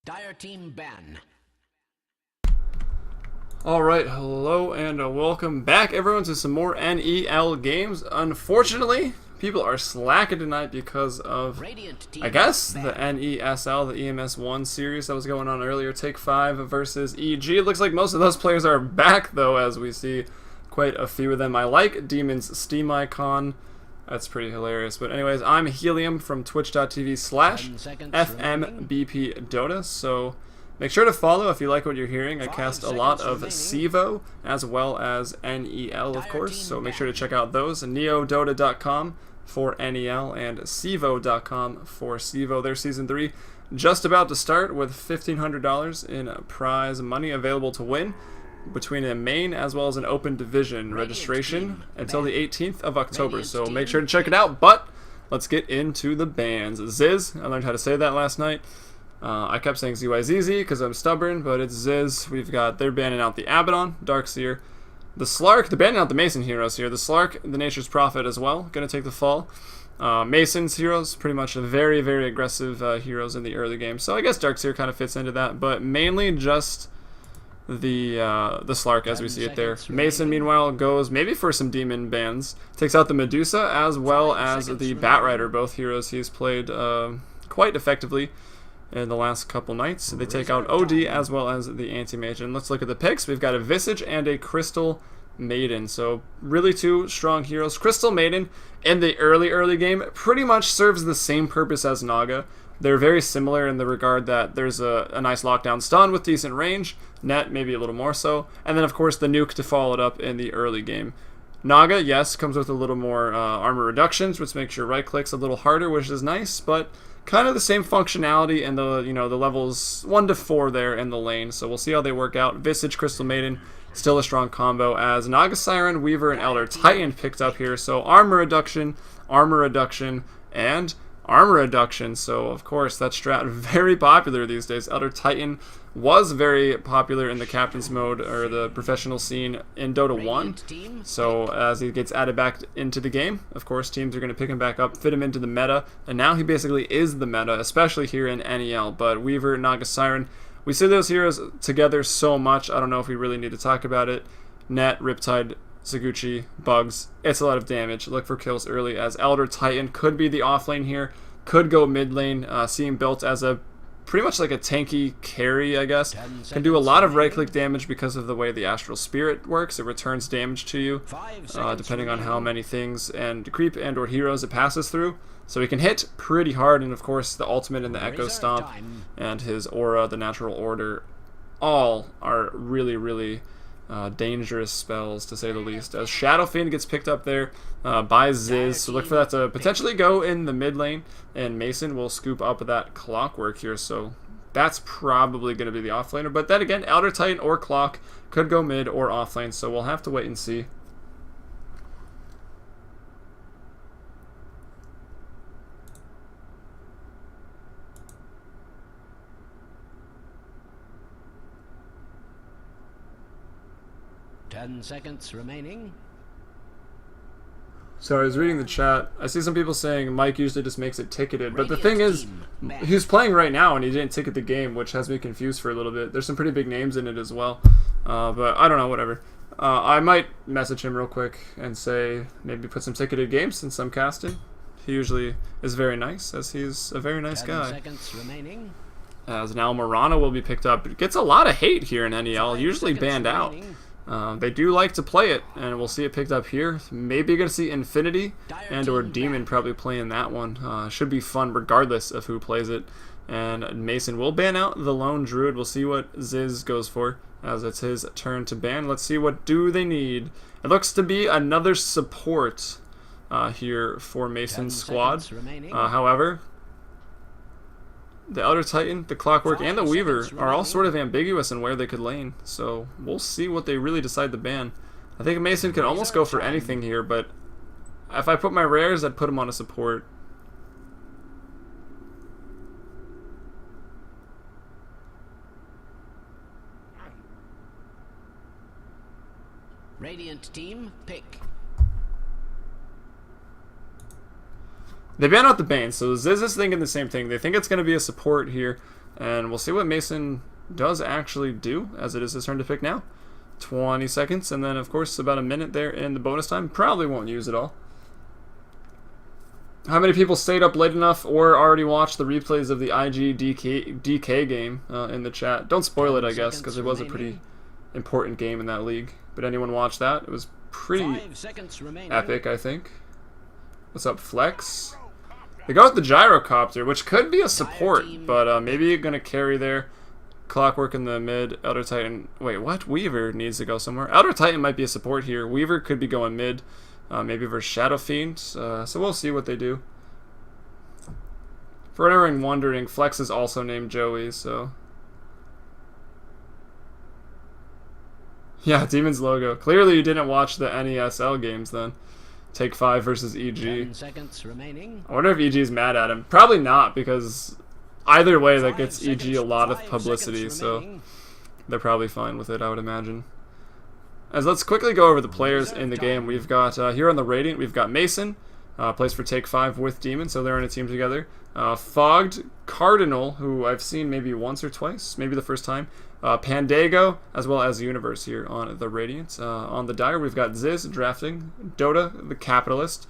Dire team ban. Alright, hello and welcome back everyone to some more NEL games. Unfortunately, people are slacking tonight because of, I guess, the NESL, the EMS1 series that was going on earlier. Take 5 versus EG. It looks like most of those players are back though, as we see quite a few of them. I like Demon's Steam icon. That's pretty hilarious. But anyways, I'm Helium from twitch.tv/FMBP so make sure to follow if you like what you're hearing. I cast a lot of CEVO as well as NEL, of course, so make sure to check out those. neodota.com for NEL and CEVO.com for CEVO. Their Season 3 just about to start with $1,500 in prize money available to win between a main as well as an open division registration until the 18th of October, so make sure to check it out. But let's get into the bans. Ziz, I learned how to say that last night. I kept saying ZYZZ because I'm stubborn, but it's Ziz. They're banning out the Abaddon, Darkseer, the Slark, they're banning out the Mason heroes here. The Slark, the Nature's Prophet as well, gonna take the fall. Mason's heroes, pretty much very, very aggressive heroes in the early game. So I guess Darkseer kind of fits into that, but mainly just the Slark as we see it there. Mason, meanwhile, goes maybe for some demon bans. Takes out the Medusa as well as the Batrider, both heroes he's played quite effectively in the last couple nights. They take out OD as well as the Anti-Mage. And let's look at the picks. We've got a Visage and a Crystal Maiden. So really two strong heroes. Crystal Maiden in the early game pretty much serves the same purpose as Naga. They're very similar in the regard that there's a nice lockdown stun with decent range, net maybe a little more so, and then of course the nuke to follow it up in the early game. Naga, yes, comes with a little more armor reductions, which makes your right clicks a little harder, which is nice, but kind of the same functionality in the the levels 1 to 4 there in the lane. So we'll see how they work out. Visage, Crystal Maiden, still a strong combo as Naga Siren, Weaver, and Elder Titan picked up here. So armor reduction, and armor reduction, so of course that strat very popular these days. Elder Titan was very popular in the captain's mode or the professional scene in Dota 1, so as he gets added back into the game, of course teams are going to pick him back up, fit him into the meta, and now he basically is the meta, especially here in NEL. But Weaver, Naga Siren, we see those heroes together so much, I don't know if we really need to talk about it. Net, Riptide, Saguchi, Bugs, it's a lot of damage. Look for kills early as Elder Titan could be the offlane here, could go mid lane, seeing built as a pretty much like a tanky carry, I guess. Can do a lot of right click damage because of the way the Astral Spirit works. It returns damage to you depending on how many things and creep and or heroes it passes through. So he can hit pretty hard, and of course the ultimate and the Echo Stomp and his aura, the Natural Order, all are really dangerous spells to say the least. As Shadow Fiend gets picked up there by Ziz, so look for that to potentially go in the mid lane, and Mason will scoop up that Clockwork here, so that's probably going to be the offlaner. But then again, Elder Titan or Clock could go mid or offlane, so we'll have to wait and see. Seconds remaining. So I was reading the chat. I see some people saying Mike usually just makes it ticketed, but the thing is, he's playing right now and he didn't ticket the game, which has me confused for a little bit. There's some pretty big names in it as well, but I don't know, whatever. I might message him real quick and say maybe put some ticketed games since I'm casting. He usually is very nice, as he's a very nice guy. Seconds remaining. As now Morana will be picked up. It gets a lot of hate here in NEL, usually banned out. They do like to play it, and we'll see it picked up here. Maybe you're going to see Infinity and or Demon probably playing that one. Should be fun regardless of who plays it. And Mason will ban out the Lone Druid. We'll see what Ziz goes for as it's his turn to ban. Let's see what do they need. It looks to be another support here for Mason's squad. However, the Elder Titan, the Clockwork, and the Weaver are all sort of ambiguous in where they could lane, so we'll see what they really decide to ban. I think Mason can almost go for anything here, but if I put my rares, I'd put him on a support. Radiant team, pick. They ban out the Bane, so Ziz is thinking the same thing. They think it's going to be a support here. And we'll see what Mason does actually do, as it is his turn to pick now. 20 seconds, and then of course about a minute there in the bonus time. Probably won't use it all. How many people stayed up late enough or already watched the replays of the IG DK game in the chat? Don't spoil it, I guess, because it was a pretty important game in that league. But anyone watch that? It was pretty epic, I think. What's up, Flex? They go with the gyrocopter, which could be a support, but maybe you're going to carry there. Clockwork in the mid. Elder Titan. Wait, what? Weaver needs to go somewhere. Elder Titan might be a support here. Weaver could be going mid. Maybe versus Shadow Fiend. So we'll see what they do. For anyone wondering, Flex is also named Joey, so... Yeah, Demon's logo. Clearly you didn't watch the NESL games then. Take 5 versus EG. 10 seconds remaining. I wonder if EG is mad at him. Probably not, because either way that gets EG a lot of publicity, so they're probably fine with it, I would imagine. As let's quickly go over the players in the game. We've got, here on the Radiant, we've got Mason, plays for Take 5 with Demon, so they're in a team together. Fogged, Cardinal, who I've seen maybe once or twice, maybe the first time. Pandago, as well as Universe here on the Radiant. On the Dire, we've got Ziz drafting, Dota, the Capitalist,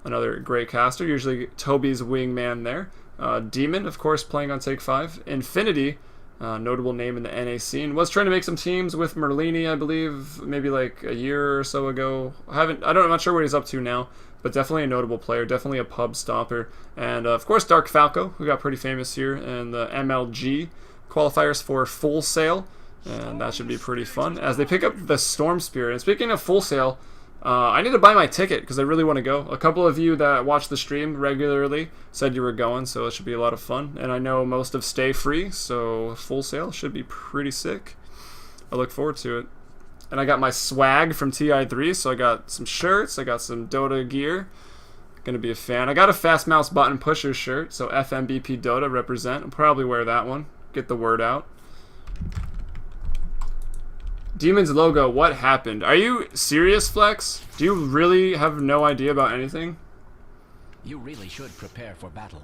another great caster, usually Toby's wingman there. Demon, of course, playing on Take 5. Infinity, notable name in the NA scene, was trying to make some teams with Merlini, I believe, maybe like a year or so ago. I'm not sure what he's up to now, but definitely a notable player, definitely a pub stopper. And of course, Dark Falco, who got pretty famous here in the MLG qualifiers for Full Sail, and that should be pretty fun as they pick up the Storm Spirit. And speaking of Full Sail, I need to buy my ticket because I really want to go. A couple of you that watch the stream regularly said you were going, so it should be a lot of fun. And I know most of Stay Free, so Full Sail should be pretty sick. I look forward to it. And I got my swag from TI3, so I got some shirts, I got some Dota gear. Gonna be a fan. I got a Fast Mouse Button Pusher shirt, so FMBP Dota represent. I'll probably wear that one. Get the word out. Demon's logo, what happened? Are you serious, Flex? Do you really have no idea about anything? You really should prepare for battle.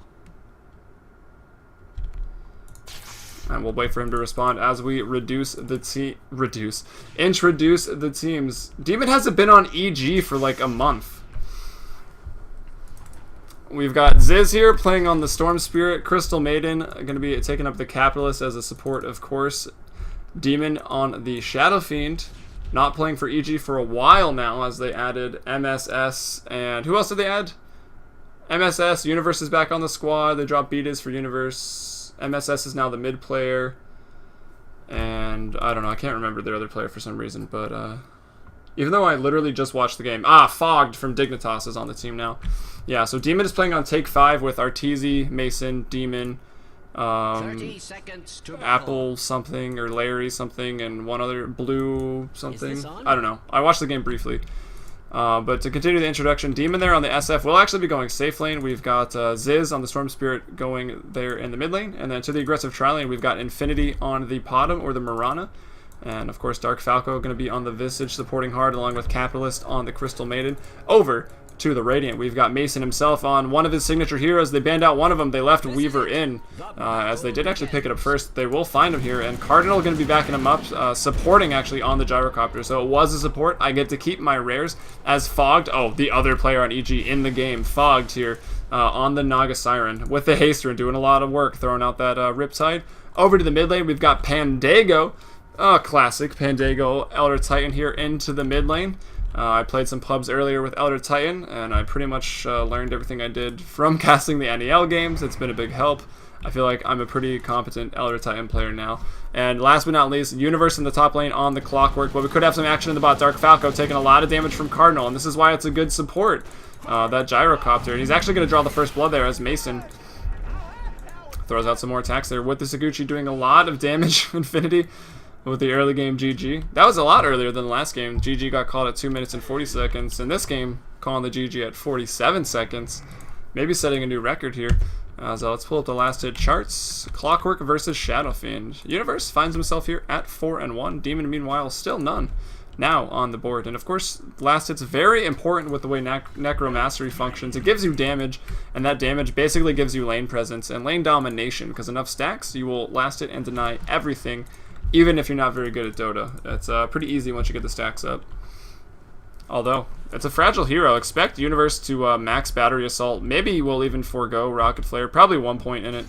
And we'll wait for him to respond as we introduce the teams. Demon hasn't been on EG for like a month. We've got Ziz here playing on the Storm Spirit. Crystal Maiden going to be taking up the Capitalist as a support, of course. Demon on the Shadow Fiend, not playing for EG for a while now, as they added MSS, and who else did they add? MSS, Universe is back on the squad. They dropped Beatas for Universe. MSS is now the mid player, and I don't know, I can't remember their other player for some reason, but even though I literally just watched the game. Fogged from Dignitas is on the team now. Yeah, so Demon is playing on Take 5 with Arteezy, Mason, Demon, 30 seconds to Apple something, or Larry something, and one other, Blue something. Is this on? I don't know. I watched the game briefly. But to continue the introduction, Demon there on the SF will actually be going safe lane. We've got Ziz on the Storm Spirit going there in the mid lane. And then to the aggressive tri lane, we've got Infinity on the Potom or the Mirana. And of course, Dark Falco going to be on the Visage supporting hard, along with Capitalist on the Crystal Maiden. Over to the Radiant, we've got Mason himself on one of his signature heroes. They banned out one of them. They left Weaver in, as they did actually pick it up first. They will find him here, and Cardinal going to be backing him up, supporting actually on the gyrocopter. So it was a support. I get to keep my rares as Fogged. Oh, the other player on EG in the game, Fogged here on the Naga Siren with the Haster, doing a lot of work, throwing out that Riptide. Over to the mid lane, we've got Pandago. Classic Pandago, Elder Titan here into the mid lane. I played some pubs earlier with Elder Titan, and I pretty much learned everything I did from casting the NEL games. It's been a big help. I feel like I'm a pretty competent Elder Titan player now. And last but not least, Universe in the top lane on the Clockwork, but we could have some action in the bot. Dark Falco taking a lot of damage from Cardinal, and this is why it's a good support, that gyrocopter. And he's actually going to draw the first blood there as Mason throws out some more attacks there with the Saguchi doing a lot of damage. Infinity with the early game GG. That was a lot earlier than the last game. GG got called at 2 minutes and 40 seconds. In this game, calling the GG at 47 seconds. Maybe setting a new record here. So let's pull up the last hit charts. Clockwork versus Shadow Fiend. Universe finds himself here at 4-1. Demon, meanwhile, still none. now on the board. And of course, last hit's very important with the way Necromastery functions. It gives you damage, and that damage basically gives you lane presence and lane domination, because enough stacks, you will last hit and deny everything, even if you're not very good at Dota. It's pretty easy once you get the stacks up. Although, it's a fragile hero. Expect Universe to max Battery Assault. Maybe we'll even forego Rocket Flare. Probably 1 point in it.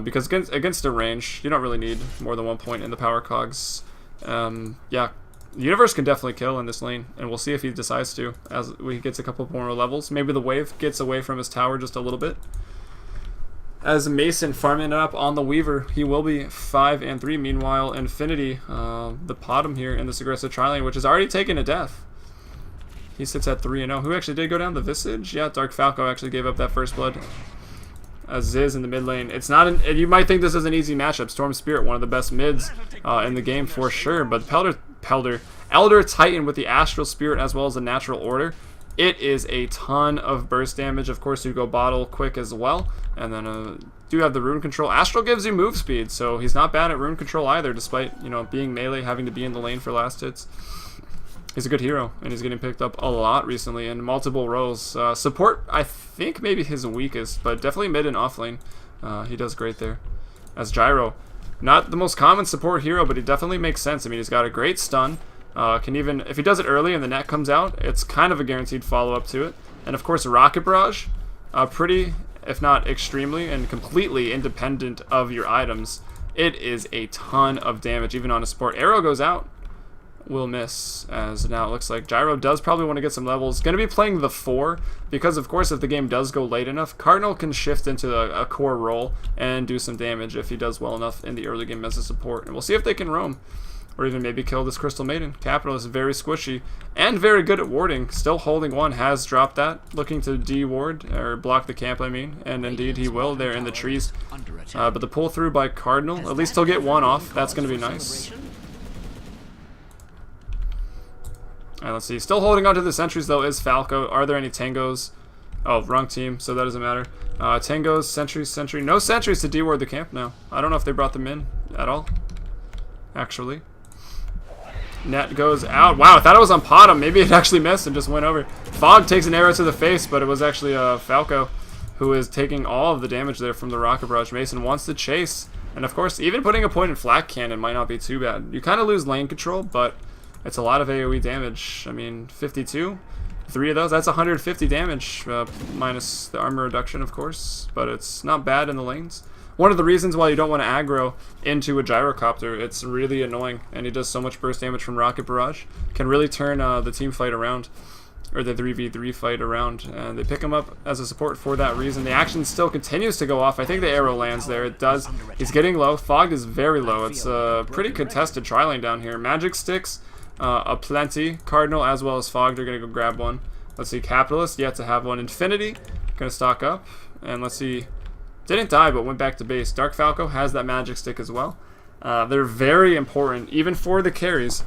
Because against a range, you don't really need more than 1 point in the power cogs. Yeah, Universe can definitely kill in this lane, and we'll see if he decides to as he gets a couple more levels. Maybe the wave gets away from his tower just a little bit. As Mason farming up on the Weaver, he will be 5 and 3. Meanwhile, Infinity, the bottom here in this aggressive tri-lane, which has already taken a death. He sits at 3 and 0. Who actually did go down? The Visage? Yeah, Dark Falco actually gave up that first blood. Ziz in the mid lane. It's not an, you might think this is an easy matchup. Storm Spirit, one of the best mids in the game for sure, but Elder Titan with the Astral Spirit as well as the Natural Order. It is a ton of burst damage. Of course, you go bottle quick as well, and then do have the rune control. Astral gives you move speed, so he's not bad at rune control either, despite being melee, having to be in the lane for last hits. He's a good hero, and he's getting picked up a lot recently in multiple roles. Support, I think, maybe his weakest, but definitely mid and off lane. He does great there. As Gyro, not the most common support hero, but he definitely makes sense. I mean, he's got a great stun. Can even, if he does it early and the net comes out, it's kind of a guaranteed follow-up to it. And of course, Rocket Barrage, pretty, if not extremely, and completely independent of your items. It is a ton of damage, even on a support. Arrow goes out. Will miss, as now it looks like Gyro does probably want to get some levels. Going to be playing the 4, because of course if the game does go late enough, Cardinal can shift into a core role and do some damage if he does well enough in the early game as a support. And we'll see if they can roam, or even maybe kill this Crystal Maiden. Capital is very squishy and very good at warding. Still holding one, has dropped that, looking to de-ward, or block the camp I mean, and indeed he will there in the trees. But the pull through by Cardinal, at least he'll get one off. That's going to be nice. Alright, let's see. Still holding on to the sentries, though, is Falco. Are there any Tangos? Oh, wrong team, so that doesn't matter. Tangos, sentry. No sentries to de-ward the camp now. I don't know if they brought them in at all, actually. Net goes out. Wow, I thought it was on bottom. Maybe it actually missed and just went over. Fog takes an arrow to the face, but it was actually Falco who is taking all of the damage there from the Rocket Barrage. Mason wants to chase. And, of course, even putting a point in Flak Cannon might not be too bad. You kind of lose lane control, but it's a lot of AoE damage. I mean, 52, 3 of those, that's 150 damage, minus the armor reduction, of course, but it's not bad in the lanes. One of the reasons why you don't want to aggro into a Gyrocopter, it's really annoying, and he does so much burst damage from Rocket Barrage, can really turn the team fight around, or the 3v3 fight around, and they pick him up as a support for that reason. The action still continues to go off. I think the arrow lands there. It does. He's getting low. Fog is very low. It's a pretty contested tri-lane down here. Magic Sticks, aplenty. Cardinal as well as Fog are going to go grab one. Let's see, Capitalist yet to have one. Infinity going to stock up, and let's see, didn't die but went back to base. Dark Falco has that Magic Stick as well. They're very important even for the carries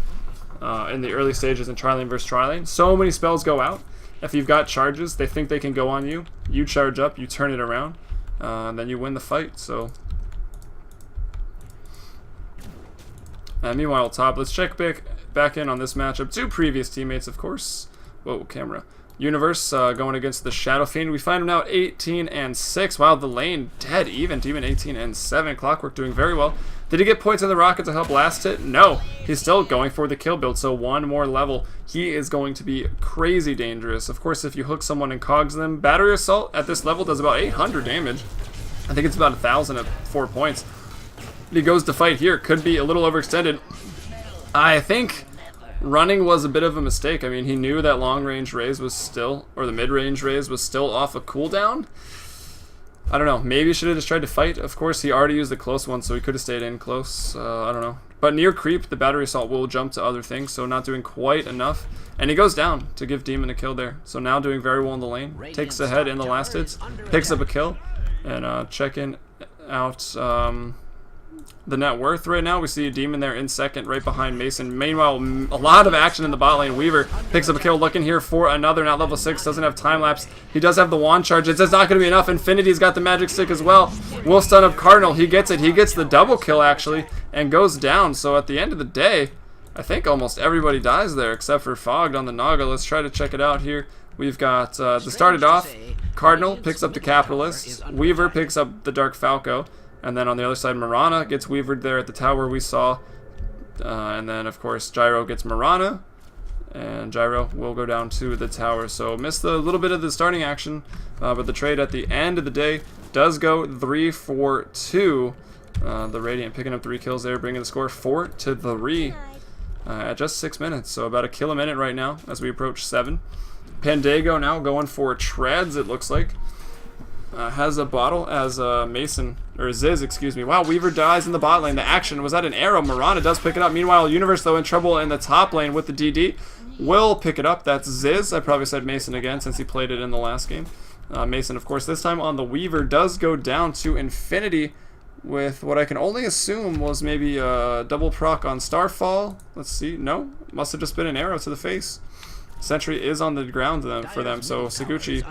in the early stages in tri-lane versus tri-lane. So many spells go out. If you've got charges, they think they can go on you. You charge up, you turn it around, and then you win the fight. So meanwhile, top, let's check back in on this matchup. Two previous teammates, of course. Whoa, camera. Universe going against the Shadow Fiend. We find him now 18 and 6. Wow, the lane dead even. Demon 18 and 7. Clockwork doing very well. Did he get points on the rocket to help last hit? No. He's still going for the kill build, so one more level. He is going to be crazy dangerous. Of course, if you hook someone and cogs them, Battery Assault at this level does about 800 damage. I think it's about 1,000 at 4 points. He goes to fight here. Could be a little overextended. I think running was a bit of a mistake. I mean, he knew that long-range raise was still, or the mid-range raise was still off a cooldown. I don't know. Maybe he should have just tried to fight. Of course, he already used the close one, so he could have stayed in close. I don't know. But near creep, the Battery Assault will jump to other things, so not doing quite enough. And he goes down to give Demon a kill there. So now doing very well in the lane. Takes ahead in the last hits. Picks up a kill. And checking out the net worth right now. We see a Demon there in second, right behind Mason. Meanwhile, a lot of action in the bot lane. Weaver picks up a kill, looking here for another. Now level 6, doesn't have time lapse. He does have the wand charge. It's not going to be enough. Infinity's got the magic stick as well. Will stun up Cardinal. He gets it. He gets the double kill actually, and goes down. So at the end of the day, I think almost everybody dies there except for Fogged on the Naga. Let's try to check it out here. We've got, to start it off, Cardinal picks up the Capitalist, Weaver picks up the Dark Falco, and then on the other side, Marana gets Weavered there at the tower we saw. And then, of course, Gyro gets Marana, and Gyro will go down to the tower. So missed a little bit of the starting action, but the trade at the end of the day does go 3-4-2. The Radiant picking up 3 kills there, bringing the score 4-3 at just 6 minutes. So about a kill a minute right now as we approach 7. Pandago now going for treads, it looks like. Has a bottle as Mason, or Ziz, excuse me. Wow, Weaver dies in the bot lane. The action was that an arrow. Marana does pick it up. Meanwhile, Universe, though, in trouble in the top lane with the DD. Will pick it up. That's Ziz. I probably said Mason again since he played it in the last game. Mason, of course, this time on the Weaver does go down to infinity with what I can only assume was maybe a double proc on Starfall. Let's see. No, must have just been an arrow to the face. Sentry is on the ground then for them, so Saguchi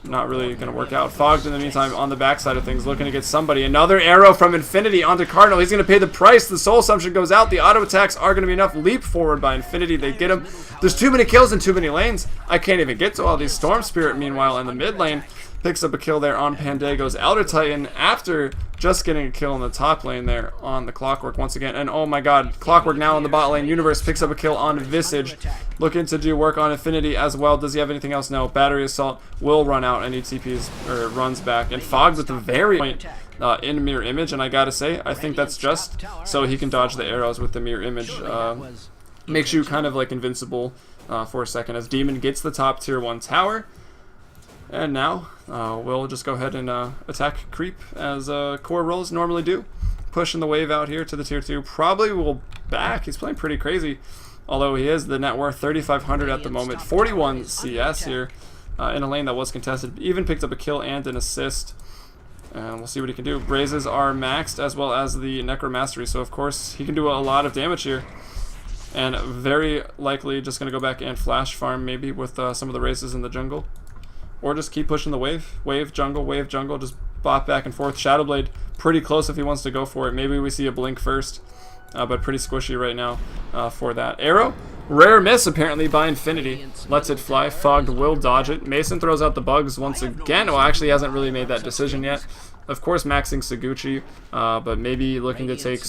not really going to work out. Fogged in the meantime on the backside of things, looking to get somebody. Another arrow from Infinity onto Cardinal. He's going to pay the price. The Soul Assumption goes out. The auto attacks are going to be enough. Leap forward by Infinity. They get him. There's too many kills in too many lanes. I can't even get to all these. Storm Spirit, meanwhile, in the mid lane, picks up a kill there on Pandago's Elder Titan after just getting a kill in the top lane there on the Clockwork once again. And oh my god, Clockwork now in the bot lane. Universe picks up a kill on Visage. Looking to do work on Infinity as well. Does he have anything else? No. Battery Assault will run out and he TPs, or runs back. And Fogged with the very point in Mirror Image. And I gotta say, I think that's just so he can dodge the arrows with the Mirror Image. Makes you kind of like invincible for a second as Demon gets the top tier 1 tower. And now, we'll just go ahead and attack Creep as core roles normally do. Pushing the wave out here to the tier 2. Probably will back. He's playing pretty crazy. Although he is the net worth 3,500 at the moment. 41 CS here in a lane that was contested. Even picked up a kill and an assist. And we'll see what he can do. Razes are maxed as well as the Necromastery. So of course he can do a lot of damage here. And very likely just going to go back and flash farm maybe with some of the Razes in the jungle. Or just keep pushing the wave. Wave, jungle. Just bop back and forth. Shadowblade pretty close if he wants to go for it. Maybe we see a blink first. But pretty squishy right now for that. Arrow. Rare miss apparently by Infinity. Lets it fly. Fogged will dodge it. Mason throws out the bugs once again. Well, actually hasn't really made that decision yet. Of course, maxing Saguchi. But maybe looking to take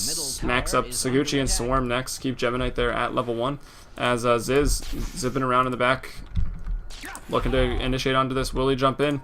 max up Saguchi and Swarm next. Keep Geminite there at level 1. As Ziz zipping around in the back. Looking to initiate onto this. Will he jump in?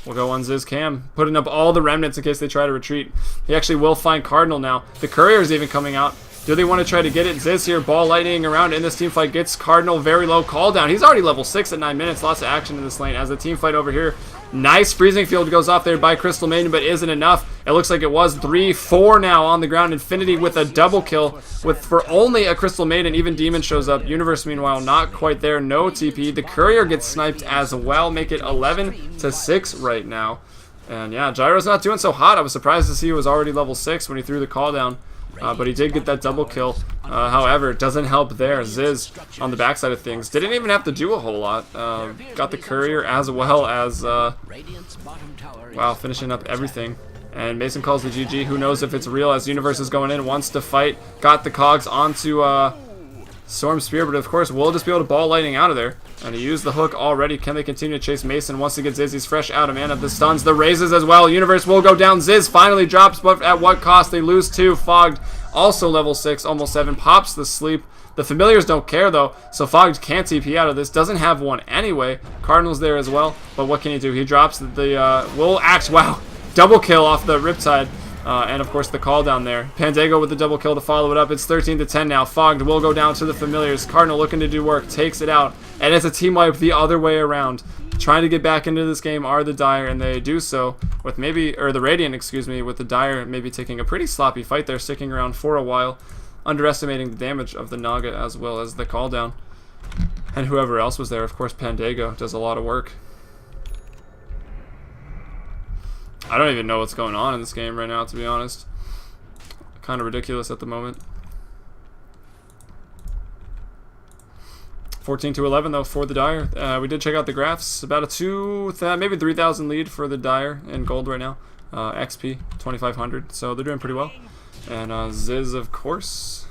We'll go on Ziz Cam. Putting up all the remnants in case they try to retreat. He actually will find Cardinal now. The Courier is even coming out. Do they want to try to get it? Ziz here, ball lightning around in this team fight. Gets Cardinal very low. Call down. He's already level 6 at 9 minutes. Lots of action in this lane as the team fight over here. Nice freezing field goes off there by Crystal Maiden, but isn't enough. It looks like it was 3-4 now on the ground. Infinity with a double kill for only a Crystal Maiden. Even Demon shows up. Universe, meanwhile, not quite there. No TP. The Courier gets sniped as well. Make it 11-6 right now. And yeah, Gyro's not doing so hot. I was surprised to see he was already level 6 when he threw the call down. But he did get that double kill. However, it doesn't help there. Ziz on the backside of things didn't even have to do a whole lot. Got the Courier as well as wow, finishing up everything. And Mason calls the GG. Who knows if it's real as Universe is going in, wants to fight. Got the cogs onto Storm Spear, but of course we'll just be able to ball lightning out of there. And he used the hook already. Can they continue to chase Mason once he gets Ziz? He's fresh out of mana. The stuns, the raises as well. Universe will go down. Ziz finally drops, but at what cost? They lose 2. Fogged, also level 6, almost 7. Pops the sleep. The Familiars don't care though, so Fogged can't TP out of this. Doesn't have one anyway. Cardinal's there as well, but what can he do? He drops the will axe. Wow, double kill off the Riptide. And of course the call down there. Pandago with the double kill to follow it up. It's 13-10 now. Fogged will go down to the Familiars. Cardinal looking to do work, takes it out, and it's a team wipe the other way around. Trying to get back into this game are the Dire, and they do so with the Radiant, excuse me, with the Dire maybe taking a pretty sloppy fight there, sticking around for a while, underestimating the damage of the Naga as well as the call down. And whoever else was there, of course Pandago does a lot of work. I don't even know what's going on in this game right now, to be honest. Kind of ridiculous at the moment. 14-11 though for the Dire. We did check out the graphs. About a maybe 3,000 lead for the Dire in gold right now. XP 2,500, so they're doing pretty well. And Ziz, of course,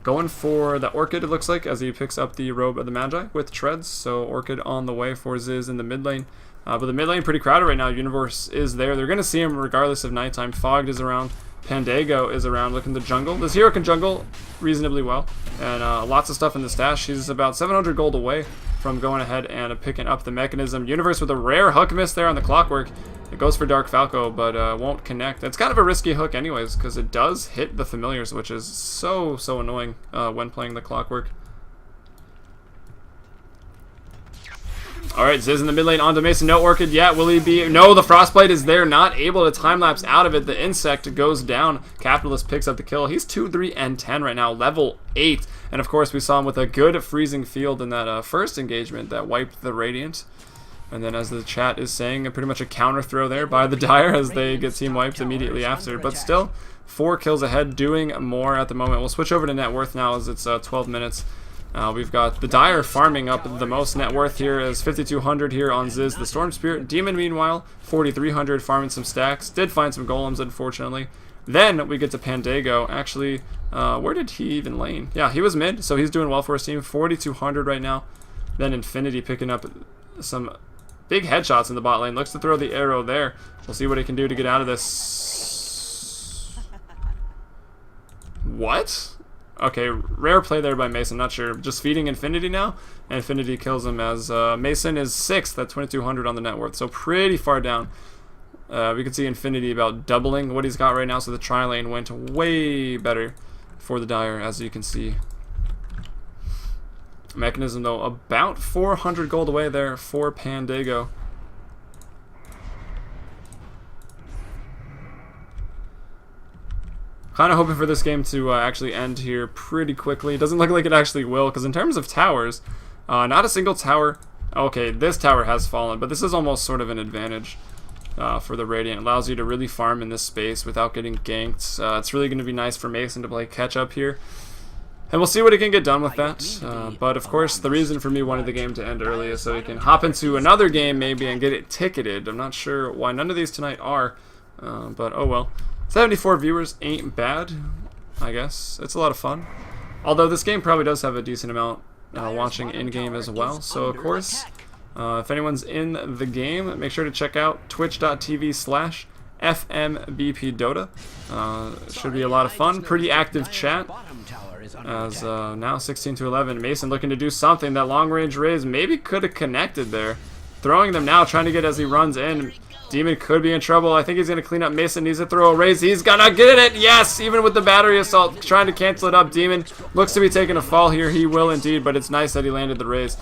Going for the Orchid, it looks like, as he picks up the Robe of the Magi with treads. So Orchid on the way for Ziz in the mid lane. But the mid lane pretty crowded right now. Universe is there. They're going to see him regardless of nighttime. Fogged is around. Pandago is around looking to jungle. This hero can jungle reasonably well. And lots of stuff in the stash. He's about 700 gold away from going ahead and picking up the mechanism. Universe with a rare hook miss there on the Clockwork. It goes for Dark Falco, but won't connect. It's kind of a risky hook anyways, because it does hit the familiars, which is so annoying when playing the Clockwork. Alright, Ziz in the mid lane onto Mason. No Orchid yet. Will he be? No, the Frostblade is there. Not able to time-lapse out of it. The Insect goes down. Capitalist picks up the kill. He's 2, 3, and 10 right now. Level 8. And of course, we saw him with a good freezing field in that first engagement that wiped the Radiant. And then, as the chat is saying, pretty much a counter throw there by the Dire as they get team wiped immediately after. But still, 4 kills ahead, doing more at the moment. We'll switch over to net worth now as it's 12 minutes. We've got the Dire farming up the most net worth here as 5,200 here on Ziz, the Storm Spirit. Demon, meanwhile, 4,300, farming some stacks. Did find some golems, unfortunately. Then we get to Pandago. Actually, where did he even lane? Yeah, he was mid, so he's doing well for his team. 4,200 right now. Then Infinity picking up some big headshots in the bot lane. Looks to throw the arrow there. We'll see what he can do to get out of this. What? Okay, rare play there by Mason. Not sure. Just feeding Infinity now. Infinity kills him as Mason is 6th at 2,200 on the net worth. So pretty far down. We can see Infinity about doubling what he's got right now. So the tri-lane went way better for the Dire, as you can see. Mechanism, though, about 400 gold away there for Pandago. Kind of hoping for this game to actually end here pretty quickly. It doesn't look like it actually will, because in terms of towers, not a single tower. Okay, this tower has fallen, but this is almost sort of an advantage for the Radiant. It allows you to really farm in this space without getting ganked. It's really going to be nice for Mason to play catch-up here. And we'll see what he can get done with that. But of course, the reason for me wanting the game to end early is so he can hop into another game maybe and get it ticketed. I'm not sure why none of these tonight are, but oh well. 74 viewers ain't bad, I guess. It's a lot of fun. Although this game probably does have a decent amount watching in-game as well. So of course, if anyone's in the game, make sure to check out twitch.tv/FMBPDota. Should be a lot of fun. Pretty active chat. As now 16-11. Mason looking to do something. That long-range raise maybe could have connected there. Throwing them now, trying to get as he runs in. Demon could be in trouble. I think he's going to clean up. Mason needs to throw a raise. He's going to get it. Yes, even with the battery assault, trying to cancel it up. Demon looks to be taking a fall here. He will indeed, but it's nice that he landed the raise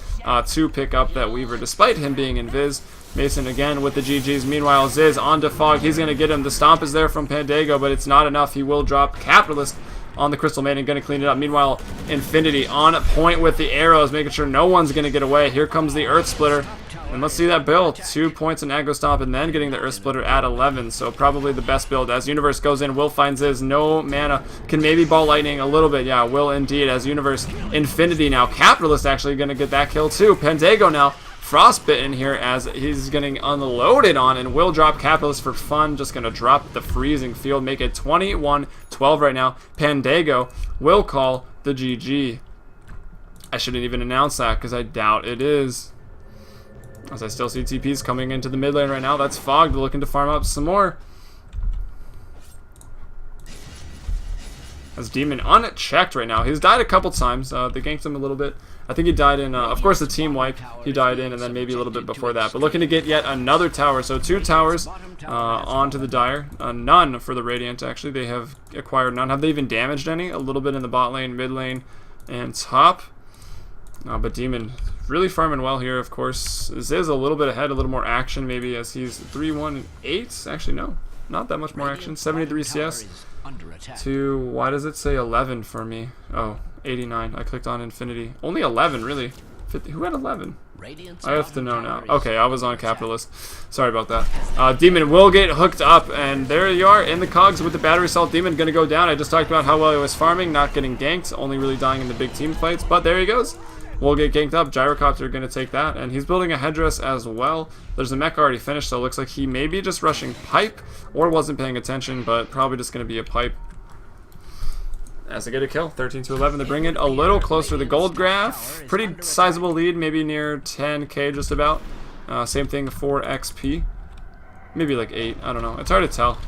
to pick up that Weaver, despite him being in Viz. Mason again with the GGs. Meanwhile, Ziz on to Fog. He's going to get him. The stomp is there from Pandago, but it's not enough. He will drop Capitalist on the Crystal Maiden, going to clean it up. Meanwhile, Infinity on point with the arrows, making sure no one's going to get away. Here comes the Earth Splitter. And let's see that build. 2 points in Aggro Stomp and then getting the Earth Splitter at 11. So probably the best build. As Universe goes in, Will finds his. No mana. Can maybe Ball Lightning a little bit. Yeah, Will indeed. As Universe, Infinity now. Capitalist actually going to get that kill too. Pandago now frostbitten here as he's getting unloaded on, and will drop Capitalist for fun. Just going to drop the freezing field. Make it 21-12 right now. Pandago will call the GG. I shouldn't even announce that because I doubt it is. As I still see TPs coming into the mid lane right now. That's Fogged looking to farm up some more. As Demon unchecked right now. He's died a couple times. They ganked him a little bit. I think he died in, of course, the team wipe. He died in, and then maybe a little bit before that. But looking to get yet another tower. So 2 towers onto the Dire. None for the Radiant, actually. They have acquired none. Have they even damaged any? A little bit in the bot lane, mid lane, and top. But Demon really farming well here, of course. Ziz a little bit ahead, a little more action maybe, as he's 3-1-8. Actually, no. Not that much more action. 73 CS to, why does it say 11 for me? Oh, 89. I clicked on Infinity. Only 11, really. 50. Who had 11? I have to know now. Okay, I was on Capitalist. Sorry about that. Demon will get hooked up, and there you are in the cogs with the battery assault. Demon going to go down. I just talked about how well he was farming, not getting ganked, only really dying in the big team fights, but there he goes. Will get ganked up. Gyrocopter going to take that, and he's building a headdress as well. There's a mech already finished, so it looks like he may be just rushing pipe or wasn't paying attention, but probably just going to be a pipe. as they get a kill. 13-11. They bring it a little closer to the gold graph. Pretty sizable lead, maybe near 10k just about. Same thing for XP. Maybe like 8, I don't know. It's hard to tell.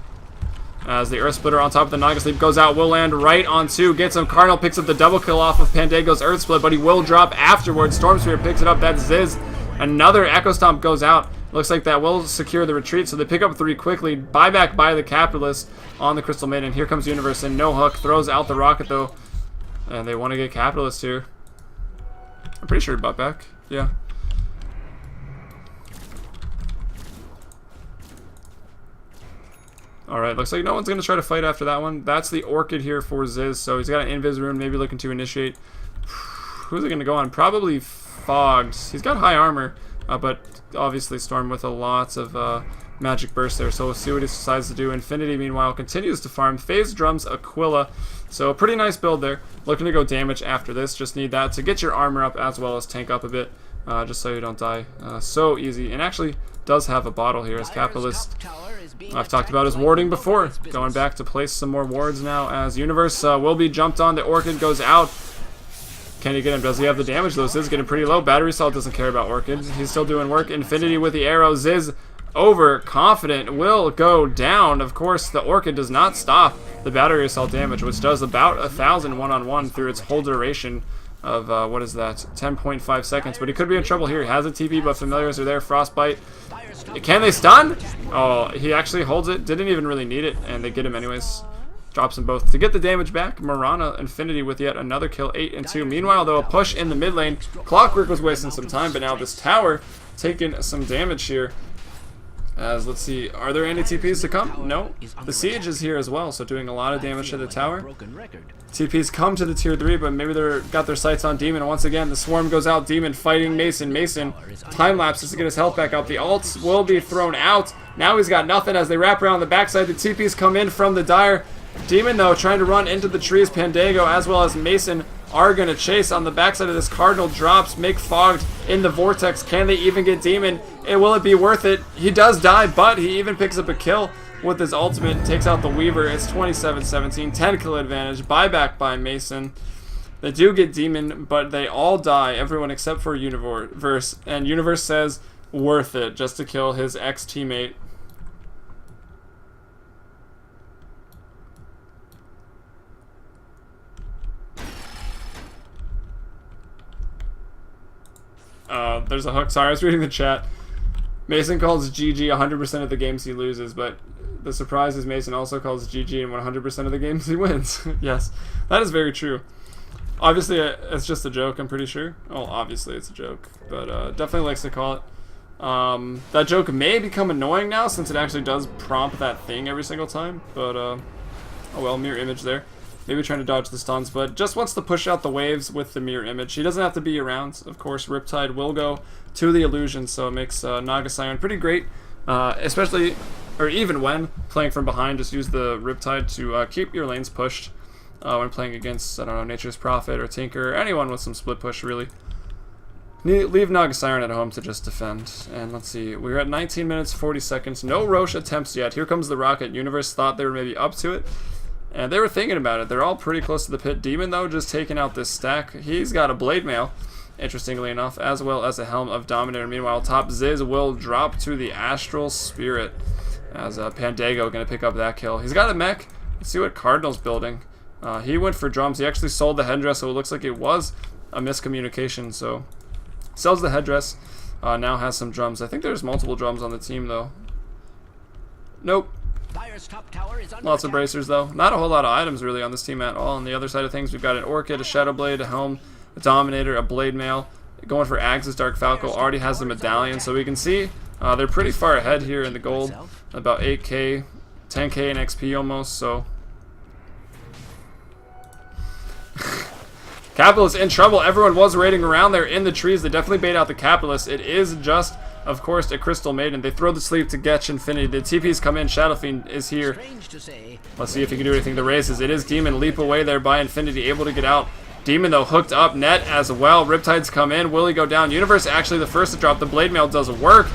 As the Earth Splitter on top of the Naga Sleep goes out, will land right on 2. Gets him. Cardinal picks up the double kill off of Pandago's Earth Split, but he will drop afterwards. Storm Sphere picks it up. That's Ziz. Another Echo Stomp goes out. Looks like that will secure the retreat, so they pick up 3 quickly. Buyback by the Capitalist on the Crystal Maiden. Here comes Universe, and no hook. Throws out the rocket, though. And they want to get Capitalist here. I'm pretty sure bought back. Yeah. Alright, looks like no one's going to try to fight after that one. That's the Orchid here for Ziz, so he's got an Invis Rune, maybe looking to initiate. Who's it going to go on? Probably Fogged. He's got high armor, but obviously Storm with a lot of magic burst there, so we'll see what he decides to do. Infinity, meanwhile, continues to farm. Phase Drums Aquila, so a pretty nice build there. Looking to go damage after this. Just need that to get your armor up as well as tank up a bit, just so you don't die. So easy, and actually does have a bottle here as Capitalist. I've talked about his warding before. Going back to place some more wards now as Universe will be jumped on. The Orchid goes out. Can he get him? Does he have the damage though? Ziz getting pretty low. Battery Assault doesn't care about Orchid. He's still doing work. Infinity with the arrow. Ziz overconfident will go down. Of course, the Orchid does not stop the Battery Assault damage, which does about 1,000 one-on-one through its whole duration of, what is that, 10.5 seconds. But he could be in trouble here. He has a TP, but Familiars are there. Frostbite. Can they stun? Oh, he actually holds it. Didn't even really need it, and they get him anyways. Drops them both to get the damage back. Marana Infinity with yet another kill, 8 and 2. Meanwhile, though, a push in the mid lane. Clockwork was wasting some time, but now this tower taking some damage here. As, let's see, are there any TPs to come? No. The Siege is here as well, so doing a lot of damage to the tower. TPs come to the tier 3, but maybe they're got their sights on Demon. And once again, the Swarm goes out. Demon fighting Mason. Mason time lapses to get his health back up. The ults will be thrown out. Now he's got nothing as they wrap around the backside. The TPs come in from the Dire. Demon, though, trying to run into the trees. Pandago as well as Mason are going to chase on the backside of this. Cardinal drops, make Fogged in the Vortex. Can they even get Demon? And will it be worth it? He does die, but he even picks up a kill with his ultimate. Takes out the Weaver. It's 27-17. 10 kill advantage. Buyback by Mason. They do get Demon, but they all die. Everyone except for Universe. And Universe says, worth it, just to kill his ex-teammate. There's a hook. Sorry, I was reading the chat. Mason calls GG 100% of the games he loses, but the surprise is Mason also calls GG in 100% of the games he wins. Yes, that is very true. Obviously, it's just a joke, I'm pretty sure. Well, obviously it's a joke, but definitely likes to call it. That joke may become annoying now since it actually does prompt that thing every single time, but oh well, mirror image there. Maybe trying to dodge the stuns, but just wants to push out the waves with the mirror image. He doesn't have to be around. Of course, Riptide will go to the illusion, so it makes Naga Siren pretty great, especially, or even when playing from behind. Just use the Riptide to keep your lanes pushed when playing against, I don't know, Nature's Prophet or Tinker, or anyone with some split push, really. Leave Naga Siren at home to just defend. And let's see, we're at 19 minutes, 40 seconds. No Roche attempts yet. Here comes the Rocket. Universe thought they were maybe up to it. And they were thinking about it. They're all pretty close to the pit. Demon, though, just taking out this stack. He's got a Blade Mail, interestingly enough, as well as a Helm of Dominator. Meanwhile, top Ziz will drop to the Astral Spirit as Pandago going to pick up that kill. He's got a mech. Let's see what Cardinal's building. He went for drums. He actually sold the headdress, so it looks like it was a miscommunication. So, sells the headdress. Now has some drums. I think there's multiple drums on the team, though. Nope. Lots of bracers, though. Not a whole lot of items, really, on this team at all. On the other side of things, we've got an Orchid, a Shadow Blade, a Helm, a Dominator, a Blade Mail. Going for Axis Dark Falco. Already has the Medallion, so we can see they're pretty far ahead here in the gold. About 8k, 10k in XP almost, so... Capitalist in trouble. Everyone was raiding around there in the trees. They definitely bait out the Capitalist. It is just, of course, a Crystal Maiden. They throw the sleep to Getch Infinity. The TPs come in. Shadow Fiend is here. Let's see if he can do anything to races. It is Demon. Leap away there by Infinity. Able to get out. Demon, though, hooked up. Net as well. Riptides come in. Will he go down? Universe actually the first to drop. The Blade Mail does work.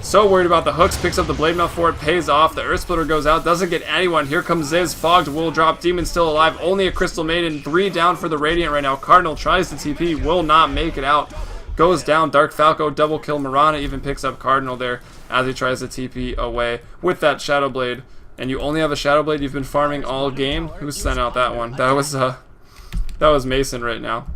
So worried about the hooks, picks up the blade mail for it, pays off. The Earth Splitter goes out, doesn't get anyone. Here comes Ziz, fogged will drop, Demon still alive, only a Crystal Maiden, 3 down for the Radiant right now. Cardinal tries to TP, will not make it out. Goes down, Dark Falco, double kill. Mirana even picks up Cardinal there as he tries to TP away with that Shadow Blade. And you only have a Shadow Blade you've been farming all game? Who sent out that one? That was Mason right now.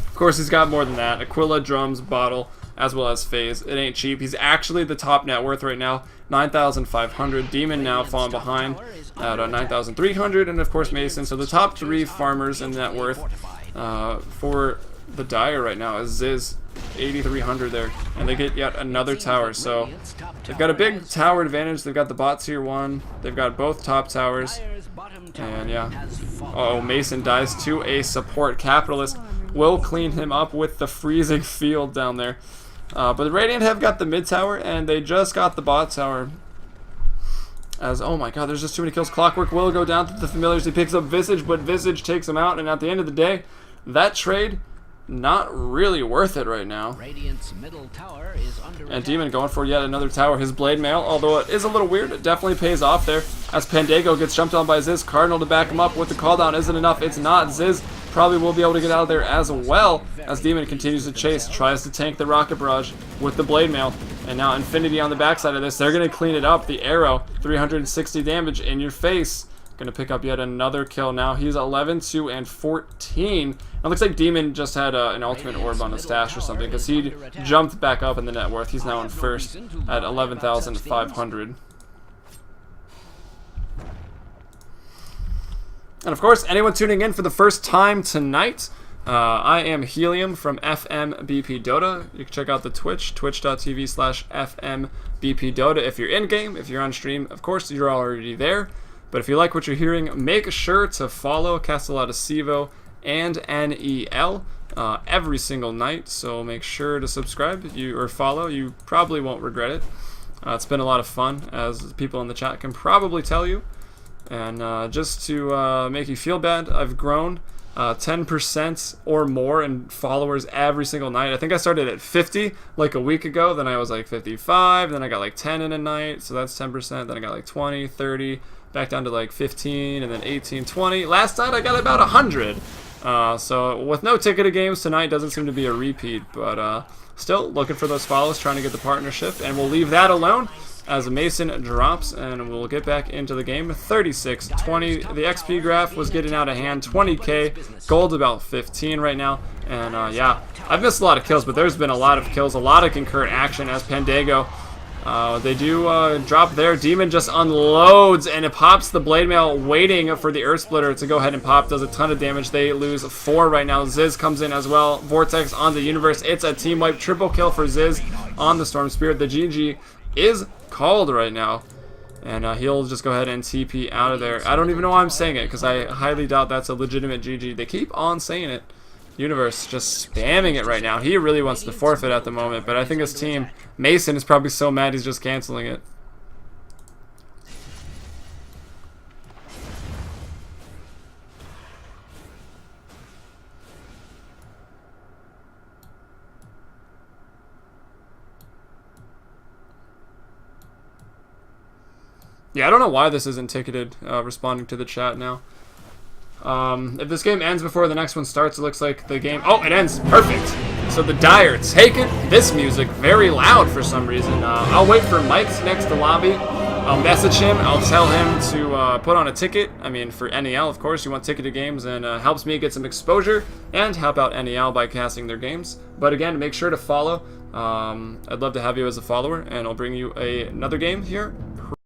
Of course, he's got more than that. Aquila, Drums, Bottle, as well as Phase. It ain't cheap. He's actually the top net worth right now, 9,500. Demon now falling behind at 9,300, and of course Mason. So the top 3 farmers in net worth for the Dire right now is Ziz, 8,300 there, and they get yet another tower. So they've got a big tower advantage. They've got the bot tier 1. They've got both top towers, and yeah. Oh, Mason dies to a support. Capitalist will clean him up with the freezing field down there. But the Radiant have got the mid tower, and they just got the bot tower. As, oh my god, there's just too many kills. Clockwork will go down to the familiars. He picks up Visage, but Visage takes him out, and at the end of the day, that trade, not really worth it right now. Radiant's middle tower is under And Demon going for yet another tower. His blade mail, although it is a little weird, it definitely pays off there. As Pandago gets jumped on by Ziz, Cardinal to back him up with the call down isn't enough. It's not. Ziz probably will be able to get out of there as well, as Demon continues to chase, tries to tank the Rocket Barrage with the blade mail. And now Infinity on the backside of this. They're going to clean it up. The arrow, 360 damage in your face. Going to pick up yet another kill now. He's 11, 2, and 14. It looks like Demon just had an ultimate orb on his stash or something, because he jumped back up in the net worth. He's now in first at 11,500. And of course, anyone tuning in for the first time tonight, I am Helium from FMBP Dota. You can check out the Twitch, twitch.tv/FMBP Dota. If you're in-game, if you're on stream, of course, you're already there. But if you like what you're hearing, make sure to follow Castellata Sivo and NEL every single night. So make sure to subscribe or follow. You probably won't regret it. It's been a lot of fun, as people in the chat can probably tell you. And just to make you feel bad, I've grown 10% or more in followers every single night. I think I started at 50 like a week ago. Then I was like 55. Then I got like 10 in a night. So that's 10%. Then I got like 20, 30. Back down to like 15, and then 18, 20. Last night I got about 100. So with no ticketed games tonight, doesn't seem to be a repeat. But still looking for those follows, trying to get the partnership. And we'll leave that alone as Mason drops, and we'll get back into the game. 36-20. The XP graph was getting out of hand. 20k. Gold about 15 right now. And yeah, I've missed a lot of kills, but there's been a lot of kills, a lot of concurrent action as Pandago. They do drop there. Demon just unloads, and it pops the blade mail, waiting for the Earth Splitter to go ahead and pop. Does a ton of damage. They lose 4 right now. Ziz comes in as well. Vortex on the Universe. It's a team wipe. Triple kill for Ziz on the Storm Spirit. The GG is called right now, and he'll just go ahead and TP out of there. I don't even know why I'm saying it, because I highly doubt that's a legitimate GG. They keep on saying it. Universe just spamming it right now. He really wants to forfeit at the moment, but I think his team, Mason, is probably so mad he's just canceling it. Yeah, I don't know why this isn't ticketed, responding to the chat now. If this game ends before the next one starts, it looks like the game... Oh, it ends. Perfect. So the Dire taking this music very loud for some reason. I'll wait for Mike's next to lobby. I'll message him. I'll tell him to put on a ticket. I mean, for NEL, of course. You want ticketed games, and helps me get some exposure and help out NEL by casting their games. But again, make sure to follow. I'd love to have you as a follower, and I'll bring you another game here